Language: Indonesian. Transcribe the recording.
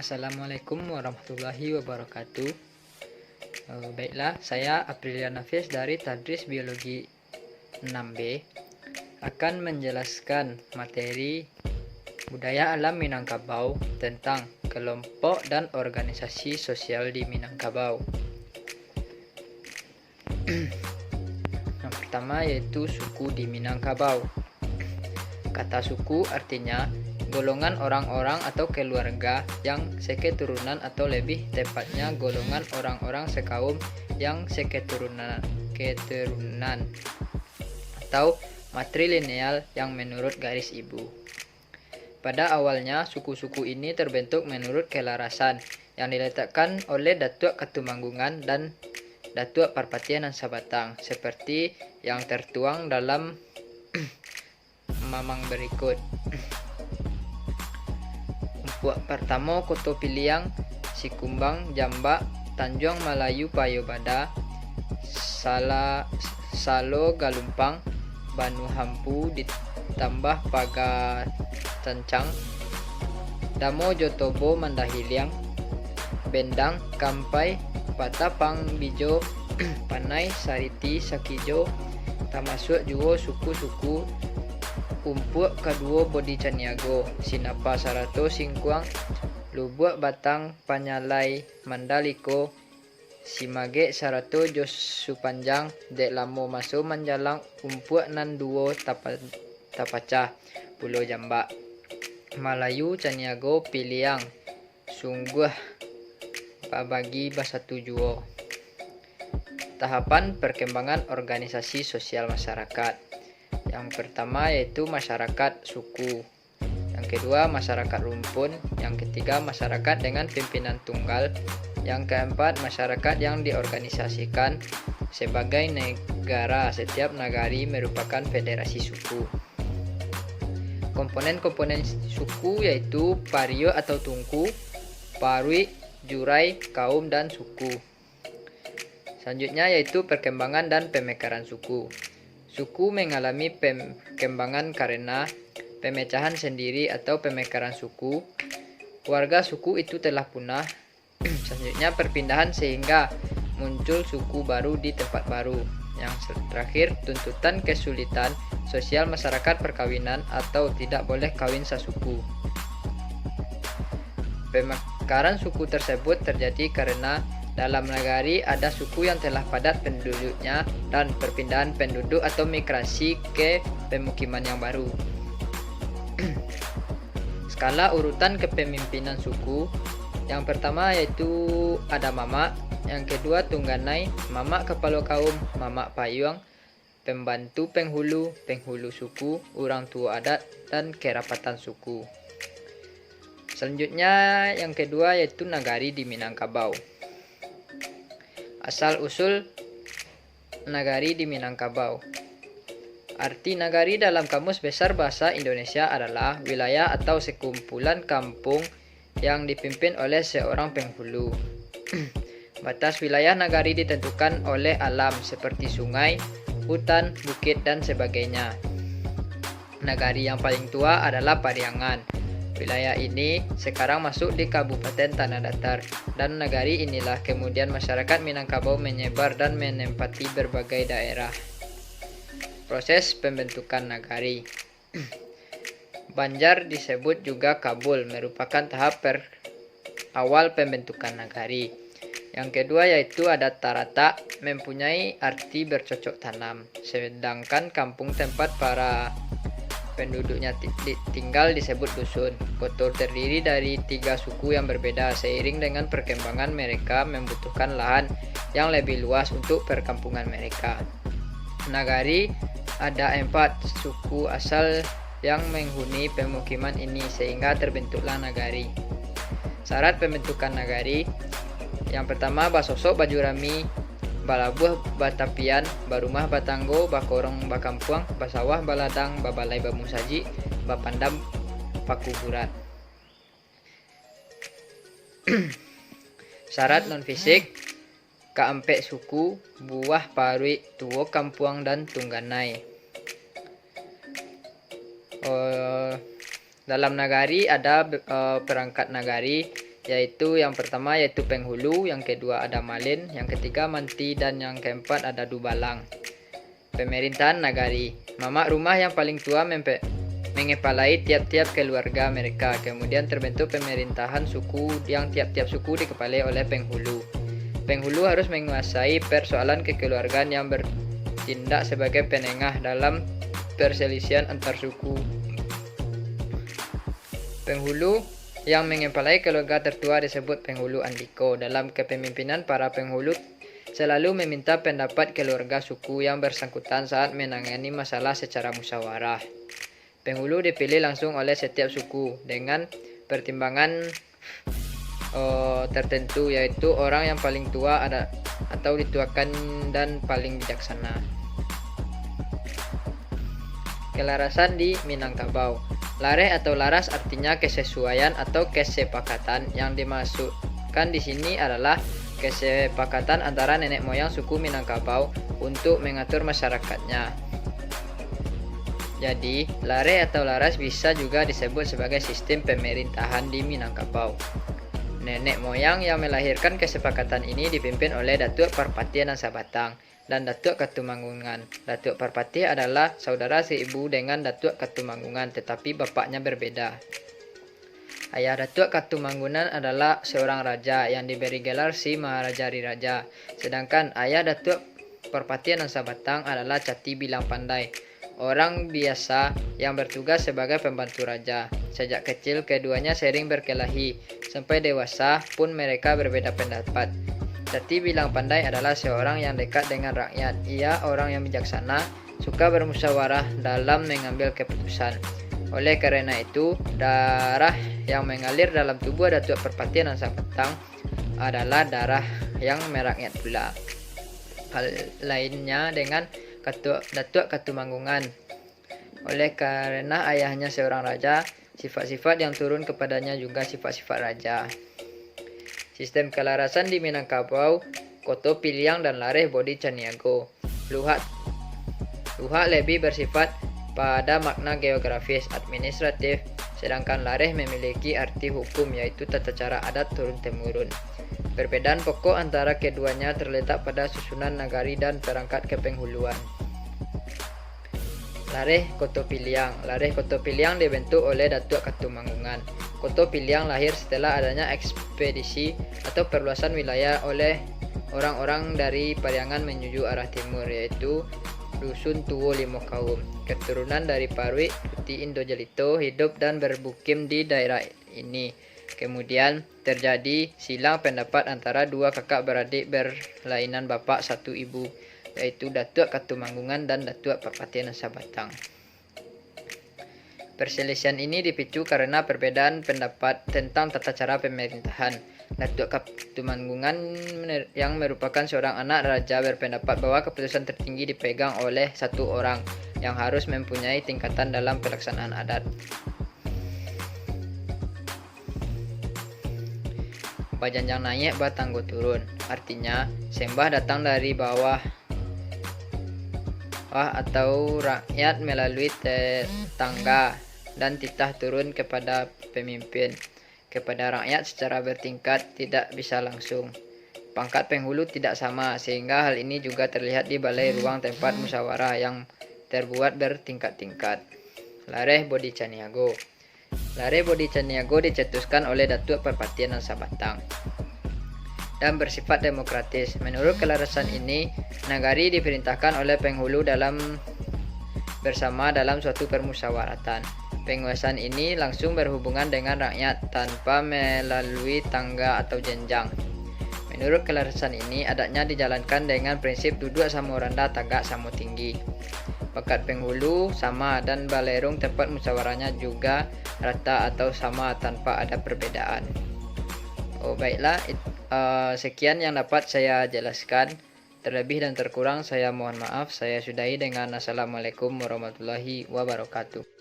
Assalamualaikum warahmatullahi wabarakatuh. Baiklah, saya Aprilia Nafis dari Tadris Biologi 6B akan menjelaskan materi budaya alam Minangkabau tentang kelompok dan organisasi sosial di Minangkabau. Yang pertama yaitu suku di Minangkabau. Kata suku artinya golongan orang-orang atau keluarga yang seketurunan atau lebih tepatnya golongan orang-orang sekaum yang seketurunan atau matrilineal yang menurut garis ibu. Pada awalnya suku-suku ini terbentuk menurut kelarasan yang diletakkan oleh Datuk Ketumanggungan dan Datuk Parpatian dan Sabatang seperti yang tertuang dalam mamang berikut. Pertama, Koto Piliang, Sikumbang, Jambak, Tanjung Melayu, Payobada, Salo Galumpang, Banu Hampu ditambah Paga Cancang, Damo Jotobo Mandahiliang, Bendang, Kampai, Patapang Bijo, Panai, Sariti, Sakijo, termasuk juga suku-suku Umpuk Kaduo Bodi Caniago, Sinapa Sarato Singkuang, Lubuk Batang Panyalai Mandaliko, Simage Sarato Jos Supanjang, Dek Lamo Maso Manjalang, Umpuk Nan Duo Tapacah, Pulau Jambak, Malayu Caniago Piliang, Sungguh Babagi Basatu Juo. Tahapan perkembangan organisasi sosial masyarakat. Yang pertama yaitu masyarakat suku, yang kedua masyarakat rumpun, yang ketiga masyarakat dengan pimpinan tunggal, yang keempat masyarakat yang diorganisasikan sebagai negara. Setiap nagari merupakan federasi suku. Komponen-komponen suku yaitu pario atau tungku, parwi, jurai, kaum, dan suku. Selanjutnya yaitu perkembangan dan pemekaran suku. Suku mengalami perkembangan karena pemecahan sendiri atau pemekaran suku. Warga suku itu telah punah. Selanjutnya perpindahan sehingga muncul suku baru di tempat baru. Yang terakhir tuntutan kesulitan sosial masyarakat perkawinan atau tidak boleh kawin sasuku. Pemekaran suku tersebut terjadi karena dalam nagari ada suku yang telah padat penduduknya dan perpindahan penduduk atau migrasi ke pemukiman yang baru. Skala urutan kepemimpinan suku. Yang pertama yaitu ada mamak, yang kedua tungganai, mamak kepala kaum, mamak payung, pembantu penghulu, penghulu suku, orang tua adat, dan kerapatan suku. Selanjutnya yang kedua yaitu nagari di Minangkabau. Asal-usul nagari di Minangkabau. Arti nagari dalam Kamus Besar Bahasa Indonesia adalah wilayah atau sekumpulan kampung yang dipimpin oleh seorang penghulu. Batas wilayah nagari ditentukan oleh alam seperti sungai, hutan, bukit, dan sebagainya. Nagari yang paling tua adalah Pariangan. Wilayah ini sekarang masuk di Kabupaten Tanah Datar, dan nagari inilah kemudian masyarakat Minangkabau menyebar dan menempati berbagai daerah. Proses pembentukan nagari. Banjar disebut juga Kabul, merupakan tahap awal pembentukan nagari. Yang kedua yaitu adat Tarata, mempunyai arti bercocok tanam, sedangkan kampung tempat para penduduknya tinggal disebut dusun. Koto terdiri dari 3 suku yang berbeda. Seiring dengan perkembangan mereka membutuhkan lahan yang lebih luas untuk perkampungan mereka. Nagari ada 4 suku asal yang menghuni pemukiman ini sehingga terbentuklah nagari. Syarat pembentukan nagari. Yang pertama Basosok Bajurami, Balabuh Batapian, Barumah Batanggo, Bakorong Bakampuang, Basawah Baladang, Babalai Bamusaji, Bapandam Pakuburan. Syarat non-fisik. Keempat suku, Buah Parwi, Tuo Kampuang, dan Tungganai. Dalam nagari ada perangkat nagari yaitu yang pertama yaitu penghulu, yang kedua ada malin, yang ketiga manti, dan yang keempat ada dubalang. Pemerintahan nagari. Mama rumah yang paling tua mengepalai tiap-tiap keluarga mereka. Kemudian terbentuk pemerintahan suku yang tiap-tiap suku dikepalai oleh penghulu. Penghulu harus menguasai persoalan kekeluargaan yang bertindak sebagai penengah dalam perselisihan antar suku. Penghulu yang mengepalai keluarga tertua disebut penghulu andiko. Dalam kepemimpinan, para penghulu selalu meminta pendapat keluarga suku yang bersangkutan saat menangani masalah secara musyawarah. Penghulu dipilih langsung oleh setiap suku dengan pertimbangan tertentu, yaitu orang yang paling tua atau dituakan dan paling bijaksana. Kelarasan di Minangkabau. Lareh atau laras artinya kesesuaian atau kesepakatan. Yang dimasukkan di sini adalah kesepakatan antara nenek moyang suku Minangkabau untuk mengatur masyarakatnya. Jadi, lareh atau laras bisa juga disebut sebagai sistem pemerintahan di Minangkabau. Nenek moyang yang melahirkan kesepakatan ini dipimpin oleh Datuk Parpati Nan Sabatang dan Datuk Katumanggungan. Datuk Parpati adalah saudara seibu dengan Datuk Katumanggungan, tetapi bapaknya berbeda. Ayah Datuk Katumanggungan adalah seorang raja yang diberi gelar Si Maharajari Raja, sedangkan ayah Datuk Parpati Nan Sabatang adalah Cati Bilang Pandai, orang biasa yang bertugas sebagai pembantu raja. Sejak kecil keduanya sering berkelahi, sampai dewasa pun mereka berbeda pendapat. Cati Bilang Pandai adalah seorang yang dekat dengan rakyat. Ia orang yang bijaksana, suka bermusyawarah dalam mengambil keputusan. Oleh karena itu, darah yang mengalir dalam tubuh Datuk Parpati Nan Sabatang adalah darah yang merakyat pula. Hal lainnya dengan Datuk Katumanggungan. Oleh karena ayahnya seorang raja, sifat-sifat yang turun kepadanya juga sifat-sifat raja. Sistem kelarasan di Minangkabau, Koto Piliang dan Lareh Bodi Caniago. Luhak lebih bersifat pada makna geografis administratif, sedangkan Lareh memiliki arti hukum, yaitu tata cara adat turun-temurun. Perbedaan pokok antara keduanya terletak pada susunan nagari dan perangkat kepenghuluan. Lareh Koto Piliang. Lareh Koto Piliang dibentuk oleh Datuk Katumanggungan. Koto Piliang lahir setelah adanya ekspedisi atau perluasan wilayah oleh orang-orang dari Pariangan menuju arah timur, yaitu Dusun Tuwo Limo Kaum. Keturunan dari Parwi, Putih Indo Jelito hidup dan bermukim di daerah ini. Kemudian terjadi silang pendapat antara dua kakak beradik berlainan bapak satu ibu, yaitu Datuk Katumanggungan dan Datuk Parpati Nan Sabatang. Perselisihan ini dipicu karena perbedaan pendapat tentang tata cara pemerintahan. Datuk Katumanggungan yang merupakan seorang anak raja berpendapat bahwa keputusan tertinggi dipegang oleh satu orang yang harus mempunyai tingkatan dalam pelaksanaan adat. Bajanjang naik batanggo turun, artinya sembah datang dari bawah atau rakyat melalui tangga dan titah turun kepada pemimpin, kepada rakyat secara bertingkat, tidak bisa langsung. Pangkat penghulu tidak sama, sehingga hal ini juga terlihat di balai ruang tempat musyawarah yang terbuat bertingkat-tingkat. Lareh Bodi Caniago. Lareh Bodi Caniago dicetuskan oleh Datuk Parpati Nan Sabatang dan bersifat demokratis. Menurut kelarasan ini, nagari diperintahkan oleh penghulu bersama dalam suatu permusyawaratan. Penguasaan ini langsung berhubungan dengan rakyat tanpa melalui tangga atau jenjang. Menurut kelarasan ini, adatnya dijalankan dengan prinsip duduk samo rendah, tagak samo tinggi. Pangkat penghulu sama dan balerung tempat musyawarahnya juga rata atau sama tanpa ada perbedaan. Baiklah, sekian yang dapat saya jelaskan. Terlebih dan terkurang saya mohon maaf. Saya sudahi dengan Assalamualaikum warahmatullahi wabarakatuh.